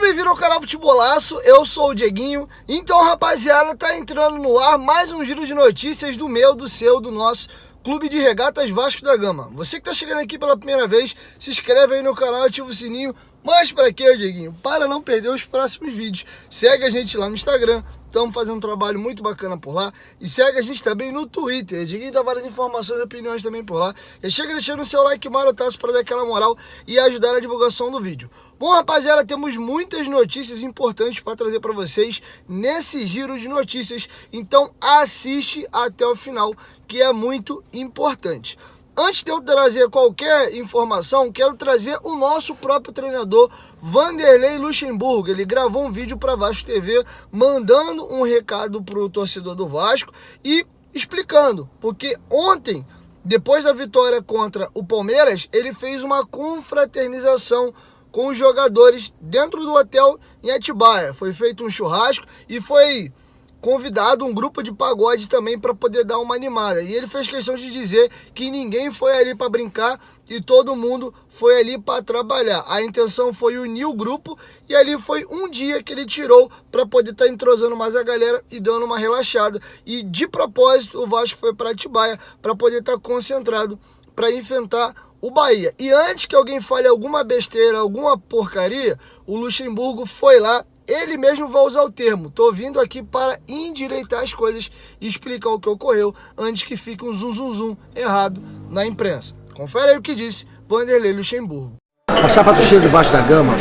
Bem-vindo ao canal Futebolaço, eu sou o Dieguinho. Então, rapaziada, tá entrando no ar mais um giro de notícias do meu, do seu, do nosso Clube de Regatas Vasco da Gama. Você que tá chegando aqui pela primeira vez, se inscreve aí no canal, ativa o sininho. Mas pra quê, Dieguinho? Para não perder os próximos vídeos. Segue a gente lá no Instagram, estamos fazendo um trabalho muito bacana por lá. E segue a gente também no Twitter. Dieguinho dá várias informações e opiniões também por lá. E chega deixando o seu like marotaço para dar aquela moral e ajudar na divulgação do vídeo. Bom, rapaziada, temos muitas notícias importantes para trazer para vocês nesse giro de notícias. Então assiste até o final, que é muito importante. Antes de eu trazer qualquer informação, quero trazer o nosso próprio treinador, Vanderlei Luxemburgo. Ele gravou um vídeo para Vasco TV, mandando um recado para o torcedor do Vasco e explicando, porque ontem, depois da vitória contra o Palmeiras, ele fez uma confraternização com os jogadores dentro do hotel em Atibaia. Foi feito um churrasco e foi convidado um grupo de pagode também para poder dar uma animada. E ele fez questão de dizer que ninguém foi ali para brincar e todo mundo foi ali para trabalhar. A intenção foi unir o grupo e ali foi um dia que ele tirou para poder estar entrosando mais a galera e dando uma relaxada. E de propósito o Vasco foi para Atibaia para poder estar concentrado para enfrentar o Bahia. E antes que alguém fale alguma besteira, alguma porcaria, o Luxemburgo foi lá. Ele mesmo vai usar o termo. Tô vindo aqui para endireitar as coisas e explicar o que ocorreu antes que fique um zum errado na imprensa. Confere aí o que disse Vanderlei Luxemburgo. Passar para torcida do Vasco da Gama,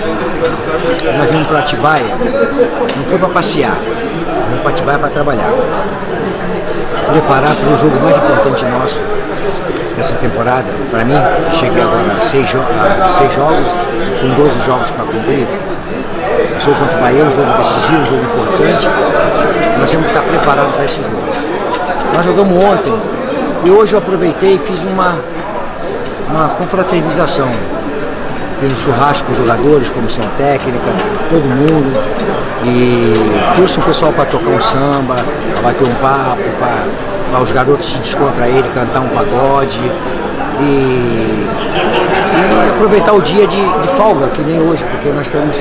nós vimos para Atibaia, não foi para passear, vimos para Atibaia para trabalhar. Preparar para o jogo mais importante nosso dessa temporada, para mim, que cheguei agora a 6 jogos, com 12 jogos para cumprir. O jogo contra o Bahia é um jogo decisivo, um jogo importante. Nós temos que estar preparados para esse jogo. Nós jogamos ontem e hoje eu aproveitei e fiz uma confraternização. Fiz um churrasco com os jogadores, comissão técnica, todo mundo. E trouxe um pessoal para tocar um samba, para bater um papo, para os garotos se descontraírem, cantar um pagode. E aproveitar o dia de folga, que nem hoje, porque nós estamos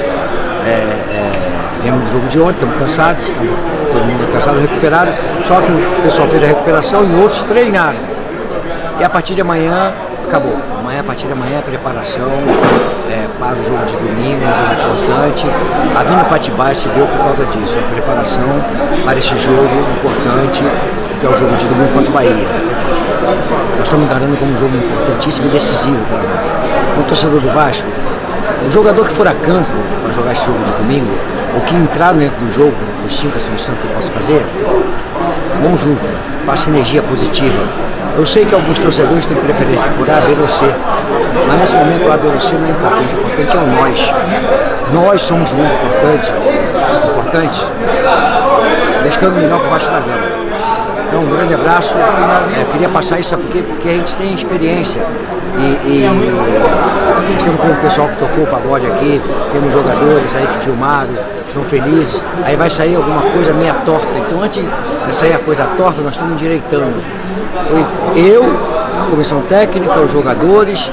viemos do jogo de ontem, estamos cansados, todo mundo cansado, recuperado, só que o pessoal fez a recuperação e outros treinaram. E a partir de amanhã, acabou. A partir de amanhã, preparação para o jogo de domingo, um jogo importante. A vinda para Atibaia se deu por causa disso, a preparação para esse jogo importante, que é o jogo de domingo contra o Bahia. Nós estamos encarando como um jogo importantíssimo e decisivo para nós. O torcedor do Vasco, o jogador que for a campo para jogar esse jogo de domingo, ou que entrar dentro do jogo, os 5 soluções que eu posso fazer, vamos junto, passa energia positiva. Eu sei que alguns torcedores têm preferência por A, B ou C, mas nesse momento o A, B ou C não é importante, o importante é o nós. Nós somos muito importantes, deixando o melhor para baixo da Gama. Então, um grande abraço. Queria passar isso porque a gente tem experiência e estamos com o pessoal que tocou o pagode aqui, temos jogadores aí que filmaram, estão felizes. Aí vai sair alguma coisa meia torta. Então, antes de sair a coisa torta, nós estamos endireitando. Eu, a comissão técnica, os jogadores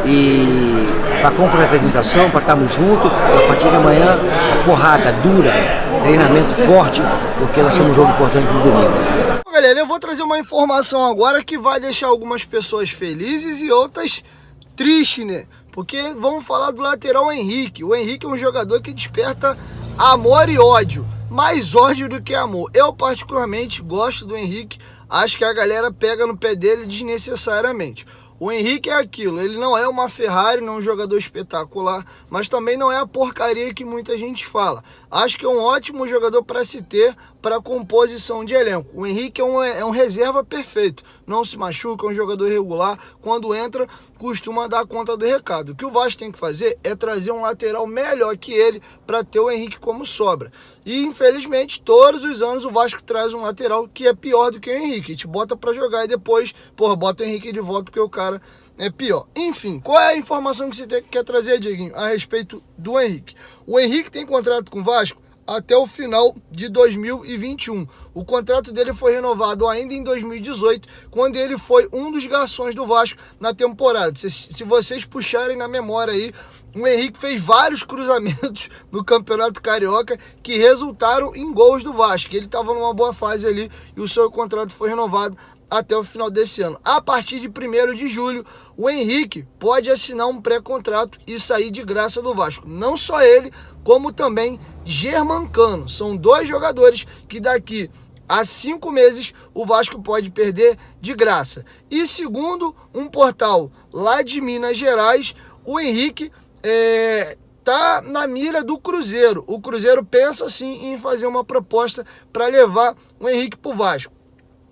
e para a confraternização, para estarmos juntos. A partir de amanhã, a porrada dura, treinamento forte, porque nós temos um jogo importante no domingo. Galera, eu vou trazer uma informação agora que vai deixar algumas pessoas felizes e outras tristes, né? Porque vamos falar do lateral Henrique. O Henrique é um jogador que desperta amor e ódio. Mais ódio do que amor. Eu particularmente gosto do Henrique. Acho que a galera pega no pé dele desnecessariamente. O Henrique é aquilo, ele não é uma Ferrari, não é um jogador espetacular, mas também não é a porcaria que muita gente fala. Acho que é um ótimo jogador para se ter para composição de elenco. O Henrique é um reserva perfeito, não se machuca, é um jogador regular, quando entra costuma dar conta do recado. O que o Vasco tem que fazer é trazer um lateral melhor que ele para ter o Henrique como sobra. E infelizmente todos os anos o Vasco traz um lateral que é pior do que o Henrique. A gente bota para jogar e depois, bota o Henrique de volta porque o cara é pior. Enfim, qual é a informação que você quer trazer, Dieguinho, a respeito do Henrique? O Henrique tem contrato com o Vasco até o final de 2021. O contrato dele foi renovado ainda em 2018, quando ele foi um dos garçons do Vasco na temporada. Se vocês puxarem na memória aí, o Henrique fez vários cruzamentos no Campeonato Carioca que resultaram em gols do Vasco. Ele estava numa boa fase ali e o seu contrato foi renovado até o final desse ano. A partir de 1º de julho, o Henrique pode assinar um pré-contrato e sair de graça do Vasco. Não só ele, como também Germancano. São 2 jogadores que daqui a 5 meses o Vasco pode perder de graça. E segundo um portal lá de Minas Gerais, o Henrique tá na mira do Cruzeiro. O Cruzeiro pensa sim em fazer uma proposta para levar o Henrique para o Vasco.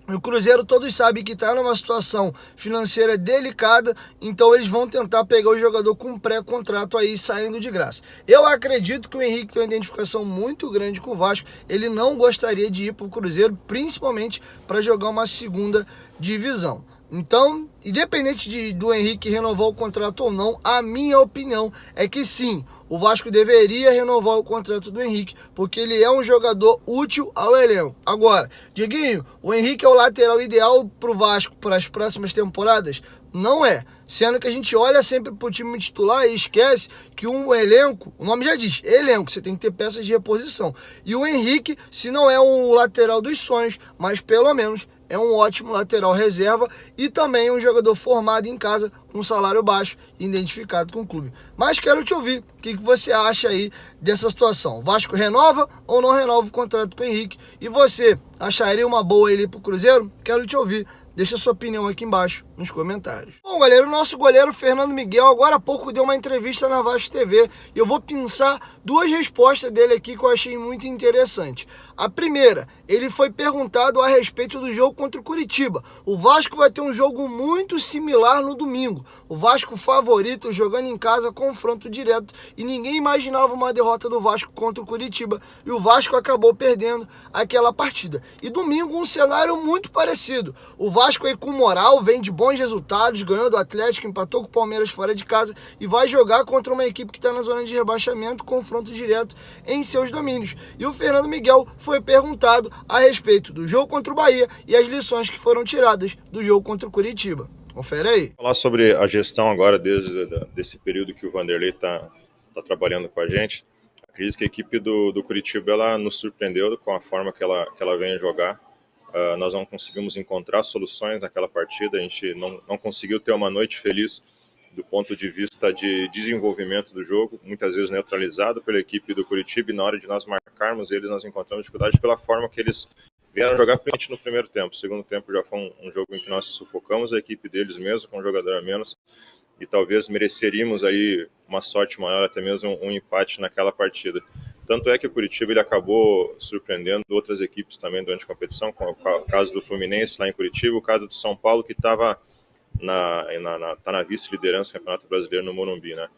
O Cruzeiro, todos sabem que está numa situação financeira delicada, então eles vão tentar pegar o jogador com pré-contrato aí, saindo de graça. Eu acredito que o Henrique tem uma identificação muito grande com o Vasco, ele não gostaria de ir para o Cruzeiro, principalmente para jogar uma segunda divisão. Então, independente do Henrique renovar o contrato ou não, a minha opinião é que sim, o Vasco deveria renovar o contrato do Henrique, porque ele é um jogador útil ao elenco. Agora, Dieguinho, o Henrique é o lateral ideal para o Vasco para as próximas temporadas? Não é. Sendo que a gente olha sempre para o time titular e esquece que um elenco, o nome já diz, elenco, você tem que ter peças de reposição. E o Henrique, se não é um lateral dos sonhos, mas pelo menos é um ótimo lateral reserva e também um jogador formado em casa com salário baixo, identificado com o clube. Mas quero te ouvir, o que você acha aí dessa situação? O Vasco renova ou não renova o contrato com o Henrique? E você acharia uma boa ele para o Cruzeiro? Quero te ouvir. Deixa sua opinião aqui embaixo nos comentários. Bom, galera, o nosso goleiro Fernando Miguel agora há pouco deu uma entrevista na Vasco TV e eu vou pensar 2 respostas dele aqui que eu achei muito interessante. A primeira, ele foi perguntado a respeito do jogo contra o Curitiba. O Vasco vai ter um jogo muito similar no domingo. O Vasco favorito, jogando em casa, confronto direto, e ninguém imaginava uma derrota do Vasco contra o Curitiba, e o Vasco acabou perdendo aquela partida. E domingo um cenário muito parecido. O Vasco aí com moral, vem de bons resultados, ganhou do Atlético, empatou com o Palmeiras fora de casa e vai jogar contra uma equipe que está na zona de rebaixamento, confronto direto em seus domínios. E o Fernando Miguel foi perguntado a respeito do jogo contra o Bahia e as lições que foram tiradas do jogo contra o Curitiba. Confere aí. Falar sobre a gestão agora, desde desse período que o Vanderlei está trabalhando com a gente. Acredito que a equipe do Curitiba ela nos surpreendeu com a forma que ela vem jogar. Nós não conseguimos encontrar soluções naquela partida, a gente não conseguiu ter uma noite feliz do ponto de vista de desenvolvimento do jogo, muitas vezes neutralizado pela equipe do Curitiba, e na hora de nós marcarmos eles, nós encontramos dificuldade pela forma que eles vieram jogar principalmente no primeiro tempo. O segundo tempo já foi um jogo em que nós sufocamos a equipe deles mesmo, com um jogador a menos, e talvez mereceríamos aí uma sorte maior, até mesmo um empate naquela partida. Tanto é que o Curitiba ele acabou surpreendendo outras equipes também durante a competição, como o caso do Fluminense lá em Curitiba, o caso do São Paulo, que estava na vice-liderança do Campeonato Brasileiro no Morumbi, né?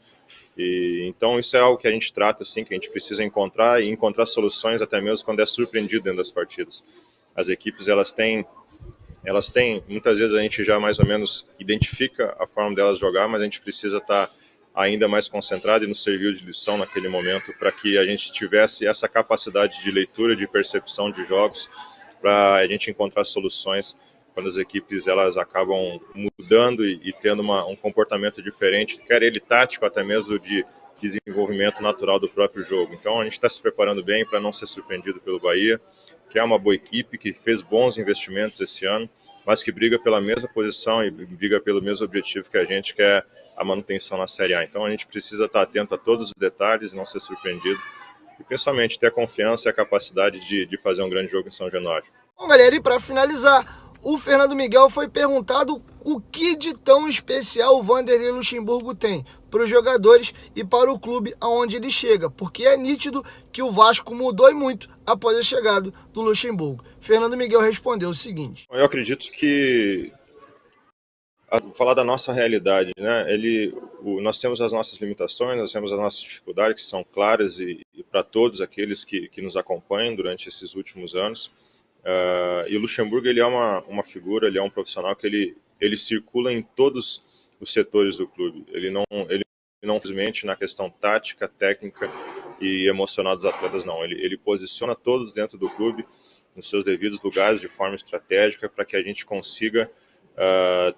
E então isso é algo que a gente trata, assim, que a gente precisa encontrar soluções até mesmo quando é surpreendido dentro das partidas. As equipes elas têm, muitas vezes a gente já mais ou menos identifica a forma delas jogar, mas a gente precisa estar ainda mais concentrado e nos serviu de lição naquele momento para que a gente tivesse essa capacidade de leitura, de percepção de jogos, para a gente encontrar soluções quando as equipes elas acabam mudando e tendo um comportamento diferente, quer ele tático, até mesmo de desenvolvimento natural do próprio jogo. Então a gente está se preparando bem para não ser surpreendido pelo Bahia, que é uma boa equipe, que fez bons investimentos esse ano, mas que briga pela mesma posição e briga pelo mesmo objetivo que a gente, que é a manutenção na Série A. Então a gente precisa estar atento a todos os detalhes, não ser surpreendido, e principalmente ter a confiança e a capacidade de fazer um grande jogo em São Januário. Bom, galera, e para finalizar, o Fernando Miguel foi perguntado o que de tão especial o Vanderlei Luxemburgo tem para os jogadores e para o clube aonde ele chega, porque é nítido que o Vasco mudou e muito após a chegada do Luxemburgo. Fernando Miguel respondeu o seguinte: eu acredito que, falar da nossa realidade, né? Nós temos as nossas limitações, nós temos as nossas dificuldades que são claras e para todos aqueles que nos acompanham durante esses últimos anos. E o Luxemburgo ele é uma figura, ele é um profissional que ele circula em todos os setores do clube. Ele não simplesmente na questão tática, técnica, e emocionar dos atletas, não. Ele posiciona todos dentro do clube, nos seus devidos lugares, de forma estratégica, para que a gente consiga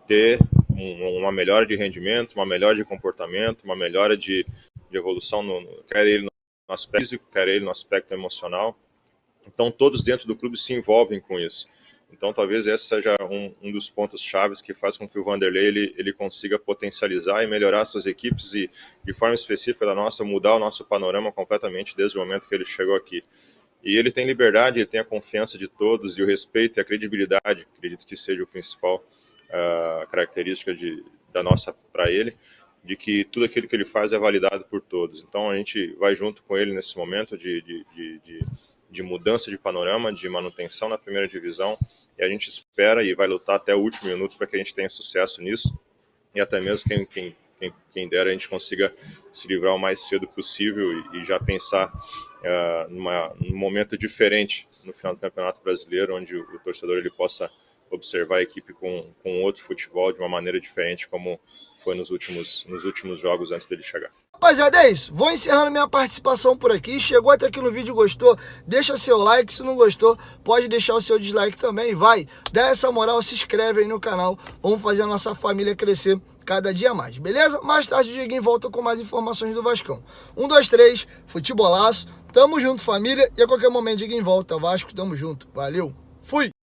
ter uma melhora de rendimento, uma melhora de comportamento, uma melhora de evolução, quer ele no aspecto físico, quer ele no aspecto emocional. Então, todos dentro do clube se envolvem com isso. Então, talvez esse seja um dos pontos chaves que faz com que o Vanderlei ele consiga potencializar e melhorar suas equipes e, de forma específica da nossa, mudar o nosso panorama completamente desde o momento que ele chegou aqui. E ele tem liberdade, ele tem a confiança de todos e o respeito e a credibilidade, acredito que seja o principal característica da nossa para ele, de que tudo aquilo que ele faz é validado por todos. Então, a gente vai junto com ele nesse momento de mudança de panorama, de manutenção na primeira divisão, e a gente espera e vai lutar até o último minuto para que a gente tenha sucesso nisso, e até mesmo quem dera a gente consiga se livrar o mais cedo possível e já pensar num momento diferente no final do Campeonato Brasileiro, onde o torcedor ele possa observar a equipe com outro futebol de uma maneira diferente, como foi nos últimos jogos antes dele chegar. Rapaziada, é isso. Vou encerrando minha participação por aqui. Chegou até aqui no vídeo, gostou? Deixa seu like. Se não gostou, pode deixar o seu dislike também. Vai, dá essa moral, se inscreve aí no canal. Vamos fazer a nossa família crescer cada dia mais, beleza? Mais tarde o Dieguinho volta com mais informações do Vascão. 1, 2, 3, futebolaço. Tamo junto, família. E a qualquer momento, Dieguinho volta. Vasco, tamo junto. Valeu. Fui!